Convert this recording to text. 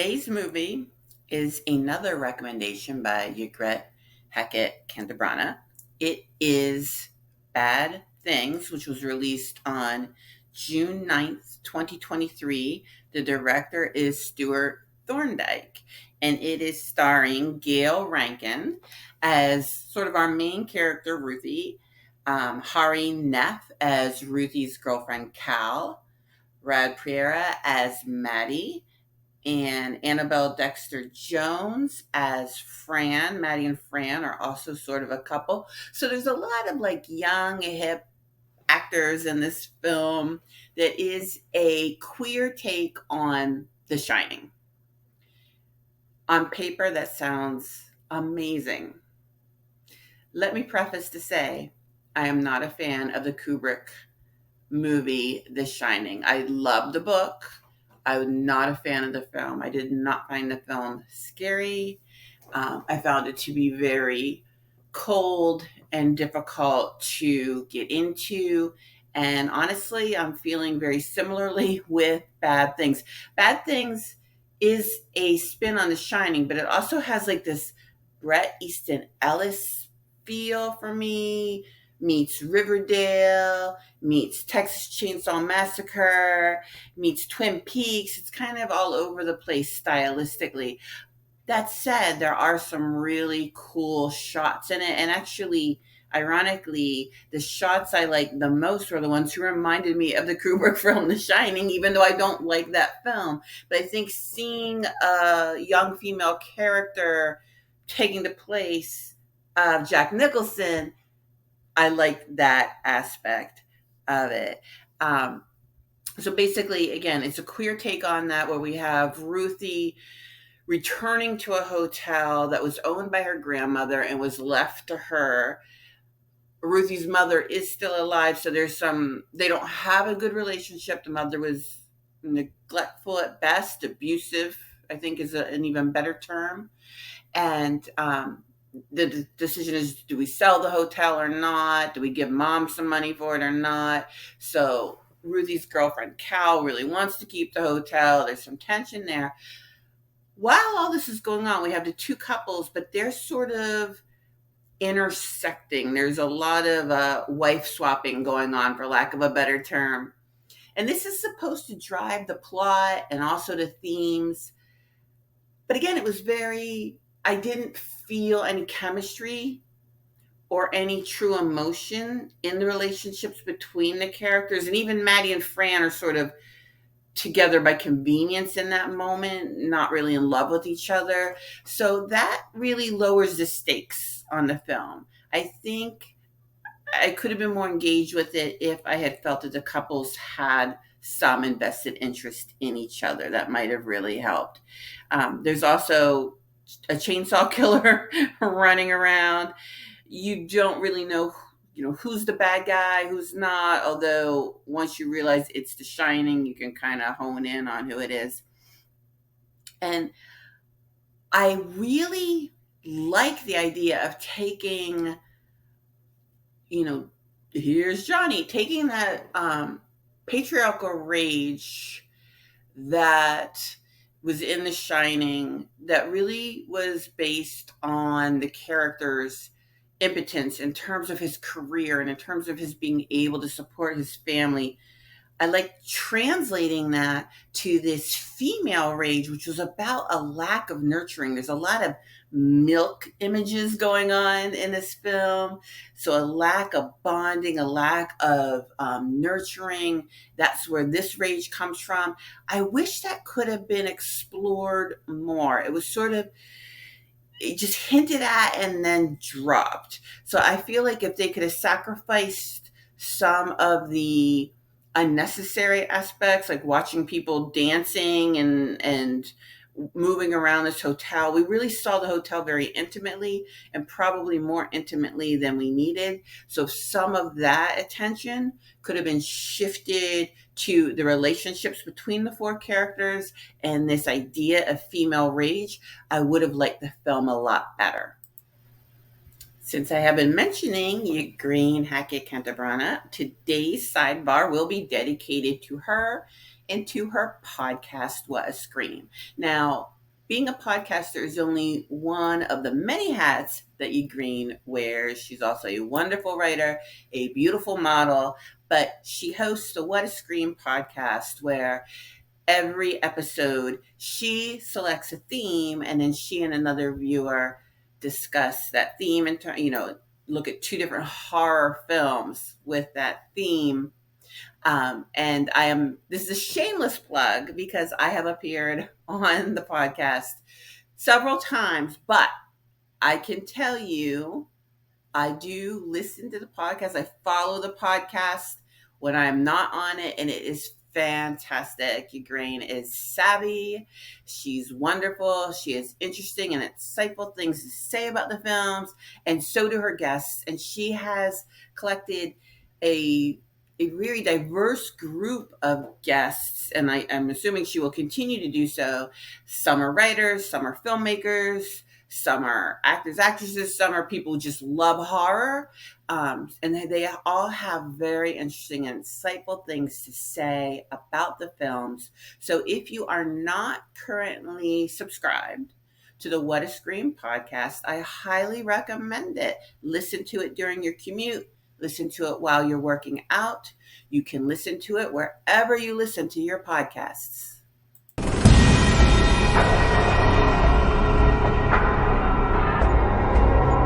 Today's movie is another recommendation by Hackett-Cantabrana. It is Bad Things, which was released on June 9th, 2023. The director is Stuart Thorndike, and it is starring Gail Rankin as sort of our main character, Ruthie, Hari Neff as Ruthie's girlfriend, Cal, Rad Priera as Maddie, and Annabelle Dexter Jones as Fran. Maddie and Fran are also sort of a couple. So there's a lot of like young, hip actors in this film that is a queer take on The Shining. On paper, that sounds amazing. Let me preface to say, I am not a fan of the Kubrick movie, The Shining. I love the book. I was not a fan of the film. I did not find the film scary. I found it to be very cold and difficult to get into. And honestly, I'm feeling very similarly with Bad Things. Bad Things is a spin on The Shining, but it also has like this Bret Easton Ellis feel for me, meets Riverdale, meets Texas Chainsaw Massacre, meets Twin Peaks. It's kind of all over the place stylistically. That said, there are some really cool shots in it. And actually, ironically, the shots I like the most were the ones who reminded me of the Kubrick film The Shining, even though I don't like that film. But I think seeing a young female character taking the place of Jack Nicholson, I like that aspect of it. So basically, again, it's a queer take on that where we have Ruthie returning to a hotel that was owned by her grandmother and was left to her. Ruthie's mother is still alive, so they don't have a good relationship. The mother was neglectful at best, abusive, I think is an even better term. And the decision is, do we sell the hotel or not? Do we give mom some money for it or not? So Ruthie's girlfriend, Cal, really wants to keep the hotel. There's some tension there. While all this is going on, we have the two couples, but they're sort of intersecting. There's a lot of wife swapping going on, for lack of a better term. And this is supposed to drive the plot and also the themes. But again, I didn't feel any chemistry or any true emotion in the relationships between the characters. And even Maddie and Fran are sort of together by convenience in that moment, not really in love with each other. So that really lowers the stakes on the film. I think I could have been more engaged with it if I had felt that the couples had some invested interest in each other. That might have really helped. There's also a chainsaw killer running around. You don't really know, who's the bad guy, who's not. Although once you realize it's The Shining, you can kind of hone in on who it is. And I really like the idea of taking, here's Johnny, taking that patriarchal rage that was in The Shining, that really was based on the character's impotence in terms of his career and in terms of his being able to support his family. I like translating that to this female rage, which was about a lack of nurturing. There's a lot of milk images going on in this film. So a lack of bonding, a lack of nurturing. That's where this rage comes from. I wish that could have been explored more. It was it just hinted at and then dropped. So I feel like if they could have sacrificed some of the unnecessary aspects, like watching people dancing and moving around this hotel. We really saw the hotel very intimately, and probably more intimately than we needed. So some of that attention could have been shifted to the relationships between the four characters and this idea of female rage. I would have liked the film a lot better. Since I have been mentioning Elaine Pascale, today's sidebar will be dedicated to her and to her podcast, What a Scream. Now, being a podcaster is only one of the many hats that Green wears. She's also a wonderful writer, a beautiful model, but she hosts the What a Scream podcast where every episode she selects a theme and then she and another viewer discuss that theme and look at two different horror films with that theme. And this is a shameless plug because I have appeared on the podcast several times, but I can tell you, I do listen to the podcast. I follow the podcast when I'm not on it, and it is fantastic. Grain is savvy. She's wonderful. She has interesting and insightful things to say about the films, and so do her guests. And she has collected a a really diverse group of guests, and I'm assuming she will continue to do so. Some are writers, some are filmmakers, some are actors, actresses, some are people who just love horror. And they all have very interesting and insightful things to say about the films. So if you are not currently subscribed to the What a Scream podcast, I highly recommend it. Listen to it during your commute. Listen to it while you're working out. You can listen to it wherever you listen to your podcasts.